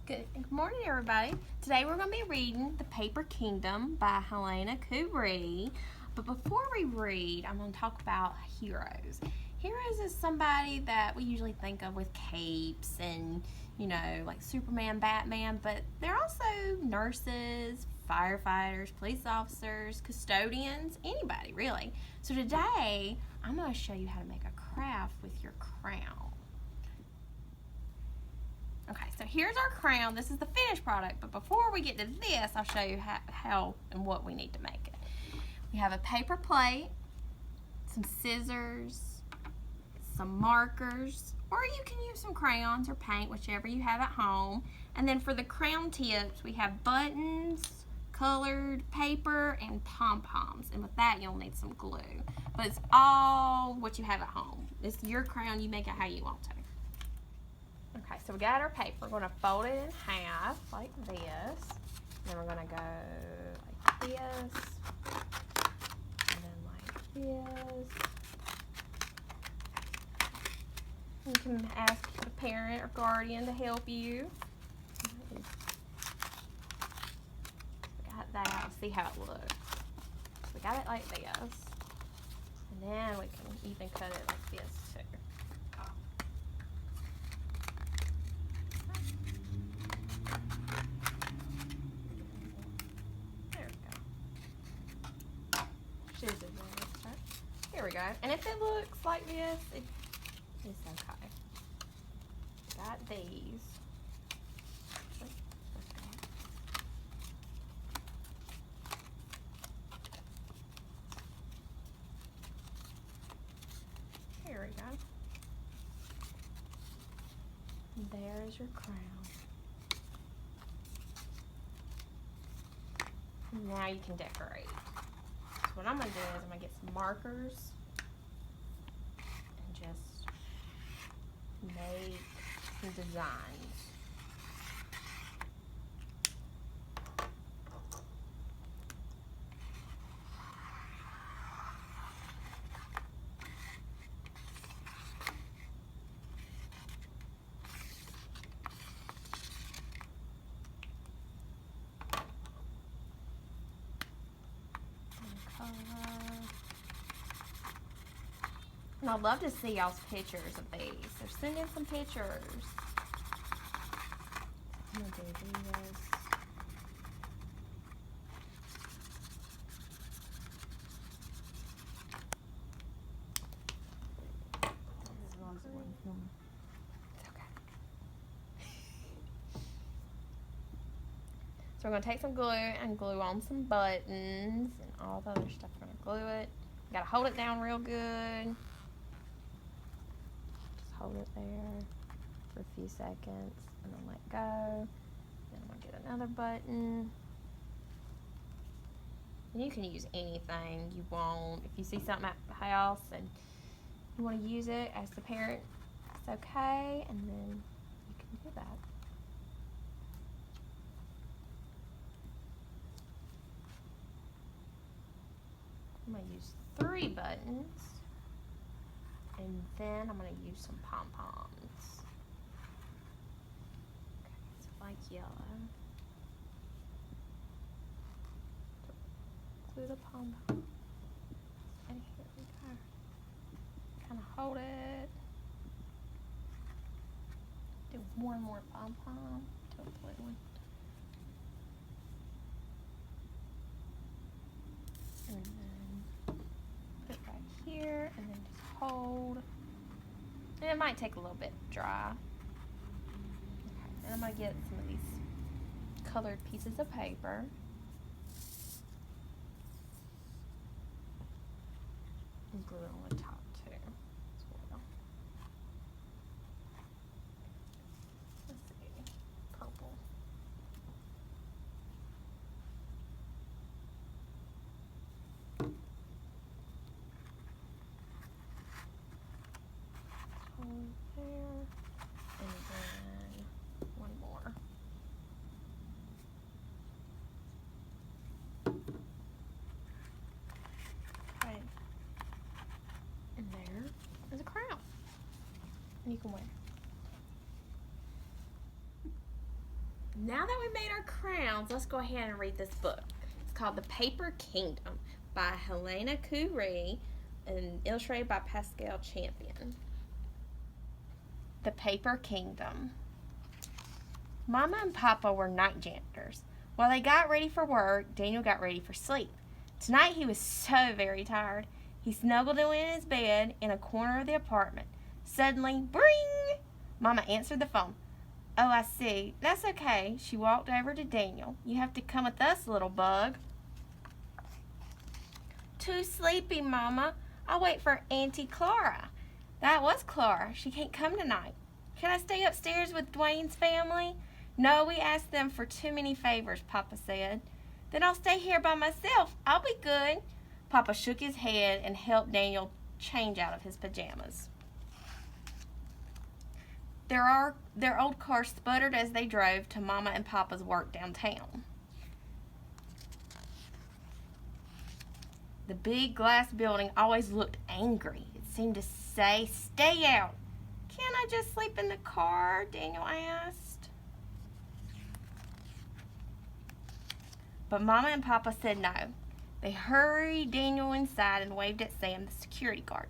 Good morning, everybody. Today we're going to be reading The Paper Kingdom by Helena Ku Rhee. But before we read, I'm going to talk about heroes. Heroes is somebody that we usually think of with capes and, like Superman, Batman, but they're also nurses, firefighters, police officers, custodians, anybody really. So today, I'm going to show you how to make a craft with your crown. Okay, so here's our crown. This is the finished product, but before we get to this, I'll show you how and what we need to make it. We have a paper plate, some scissors, some markers, or you can use some crayons or paint, whichever you have at home. And then for the crown tips, we have buttons, colored paper, and pom-poms. And with that, you'll need some glue. But it's all what you have at home. It's your crown. You make it how you want to. Okay, so we got our paper. We're going to fold it in half like this. Then we're going to go like this. And then like this. You can ask a parent or guardian to help you. Got that. Let's see how it looks. So we got it like this. And then we can even cut it like this too. Here we go. And if it looks like this, it's okay. Got these. Here we go. And there's your crown. Now you can decorate. So what I'm going to do is I'm going to get some markers and just make some designs. And I'd love to see y'all's pictures of these. So send in some pictures. I'm gonna do this. It's okay. So we're gonna take some glue and glue on some buttons and all the other stuff. We're gonna glue it. You gotta hold it down real good. Hold it there for a few seconds and then let go. Then I'm going to get another button. And you can use anything you want. If you see something at the house and you want to use it as the parent, it's okay, and then you can do that. I'm going to use 3 buttons. And then I'm going to use some pom-poms. Okay, so like yellow. Glue the pom-pom. And here we go. Kind of hold it. Do one more pom-pom to a blue one. And then put it right here, and then just hold. And it might take a little bit to dry. Okay, and I'm going to get some of these colored pieces of paper. And glue it on the top too as well. Let's see. Purple. There, and then one more. Okay, and there is a crown, and you can wear. Now that we made our crowns, let's go ahead and read this book. It's called The Paper Kingdom by Helena Ku Rhee and illustrated by Pascal Champion. The Paper Kingdom. Mama and Papa were night janitors. While they got ready for work, Daniel got ready for sleep. Tonight he was so very tired. He snuggled in his bed in a corner of the apartment. Suddenly, bring! Mama answered the phone. Oh, I see. That's okay. She walked over to Daniel. You have to come with us, little bug. Too sleepy, Mama. I'll wait for Auntie Clara. That was Clara. She can't come tonight. Can I stay upstairs with Dwayne's family? No, we asked them for too many favors, Papa said. Then I'll stay here by myself. I'll be good. Papa shook his head and helped Daniel change out of his pajamas. Their old car sputtered as they drove to Mama and Papa's work downtown. The big glass building always looked angry. It seemed to say, "Stay out." "Can't I just sleep in the car?" Daniel asked. But Mama and Papa said no. They hurried Daniel inside and waved at Sam, the security guard.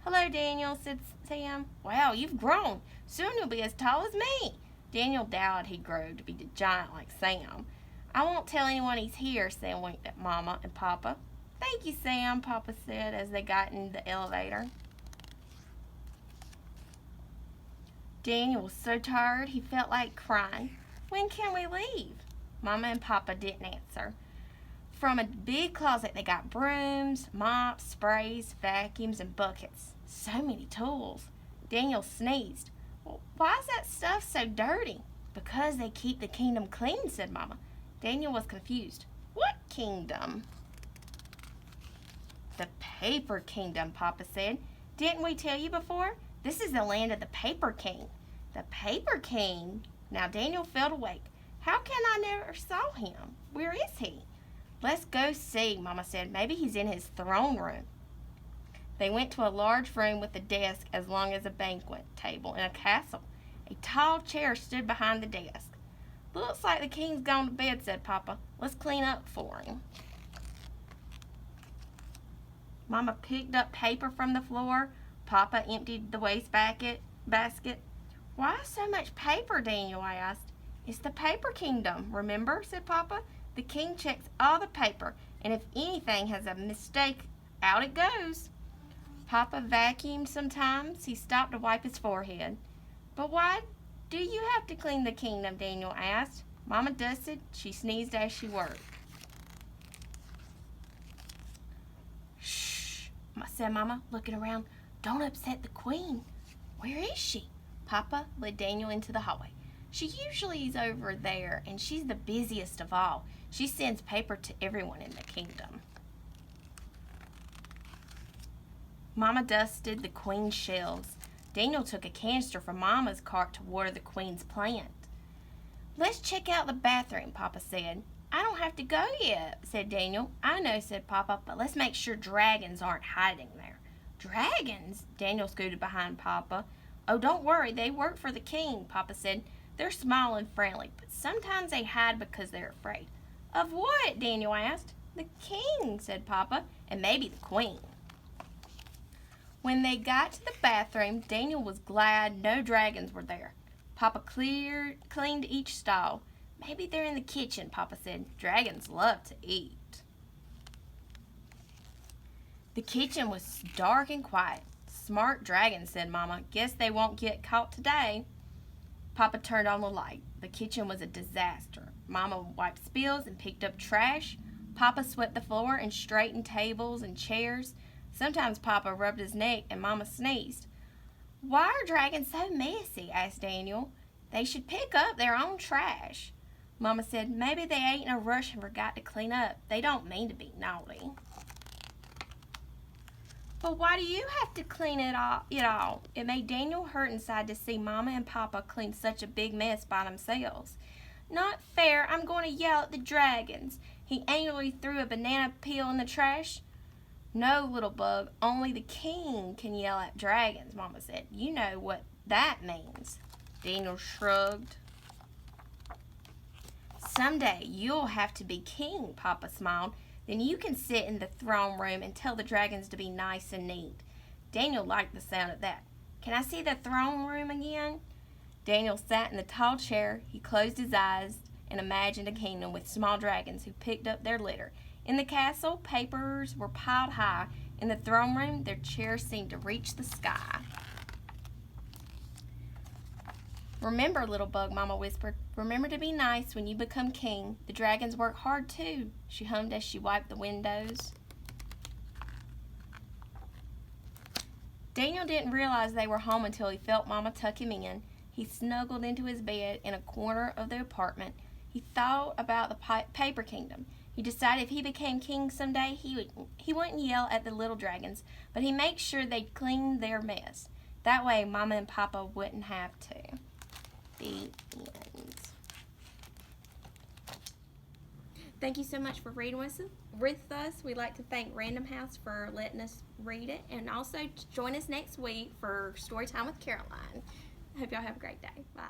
"Hello, Daniel," said Sam. "Wow, you've grown. Soon you'll be as tall as me." Daniel doubted he'd grow to be a giant like Sam. "I won't tell anyone he's here," Sam winked at Mama and Papa. "Thank you, Sam," Papa said as they got in the elevator. Daniel was so tired he felt like crying. "When can we leave?" Mama and Papa didn't answer. From a big closet they got brooms, mops, sprays, vacuums, and buckets. So many tools. Daniel sneezed. "Well, why is that stuff so dirty?" "Because they keep the kingdom clean," said Mama. Daniel was confused. "What kingdom?" "The Paper Kingdom," Papa said. "Didn't we tell you before? This is the land of the Paper King." "The Paper King?" Now Daniel felt awake. "How can I never saw him? Where is he?" "Let's go see," Mama said. "Maybe he's in his throne room." They went to a large room with a desk as long as a banquet table in a castle. A tall chair stood behind the desk. "Looks like the king's gone to bed," said Papa. "Let's clean up for him." Mama picked up paper from the floor. Papa emptied the basket. "Why so much paper?" Daniel asked. "It's the Paper Kingdom, remember?" said Papa. "The king checks all the paper, and if anything has a mistake, out it goes." Papa vacuumed sometimes. He stopped to wipe his forehead. "But why do you have to clean the kingdom?" Daniel asked. Mama dusted. She sneezed as she worked. "Shh," said Mama, looking around. "Don't upset the queen." "Where is she?" Papa led Daniel into the hallway. "She usually is over there, and she's the busiest of all. She sends paper to everyone in the kingdom." Mama dusted the queen's shelves. Daniel took a canister from Mama's cart to water the queen's plant. "Let's check out the bathroom," Papa said. "I don't have to go yet," said Daniel. "I know," said Papa, "but let's make sure dragons aren't hiding there." "Dragons?" Daniel scooted behind Papa. "Oh, don't worry, they work for the king," Papa said. "They're small and friendly, but sometimes they hide because they're afraid." "Of what?" Daniel asked. "The king," said Papa, "and maybe the queen." When they got to the bathroom, Daniel was glad no dragons were there. Papa cleaned each stall. "Maybe they're in the kitchen," Papa said. "Dragons love to eat." The kitchen was dark and quiet. "Smart dragons," said Mama. "Guess they won't get caught today." Papa turned on the light. The kitchen was a disaster. Mama wiped spills and picked up trash. Papa swept the floor and straightened tables and chairs. Sometimes Papa rubbed his neck and Mama sneezed. "Why are dragons so messy?" asked Daniel. "They should pick up their own trash." Mama said, "Maybe they ate in a rush and forgot to clean up. They don't mean to be naughty." "But why do you have to clean it all? It made Daniel hurt inside to see Mama and Papa clean such a big mess by themselves. "Not fair. I'm going to yell at the dragons." He angrily threw a banana peel in the trash. "No, little bug, only the king can yell at dragons," Mama said. "You know what that means." Daniel shrugged. Someday you'll have to be king, Papa smiled. Then you can sit in the throne room and tell the dragons to be nice and neat. Daniel liked the sound of that. Can I see the throne room again? Daniel sat in the tall chair. He closed his eyes and imagined a kingdom with small dragons who picked up their litter. In the castle, papers were piled high. In the throne room, their chairs seemed to reach the sky. Remember, little bug, Mama whispered. Remember to be nice when you become king. The dragons work hard too, she hummed as she wiped the windows. Daniel didn't realize they were home until he felt Mama tuck him in. He snuggled into his bed in a corner of the apartment. He thought about the paper kingdom. He decided if he became king someday, he wouldn't yell at the little dragons, but he'd make sure they'd clean their mess. That way, Mama and Papa wouldn't have to. The end. Thank you so much for reading with us. We'd like to thank Random House for letting us read it, and also join us next week for Storytime with Caroline. I hope y'all have a great day. Bye.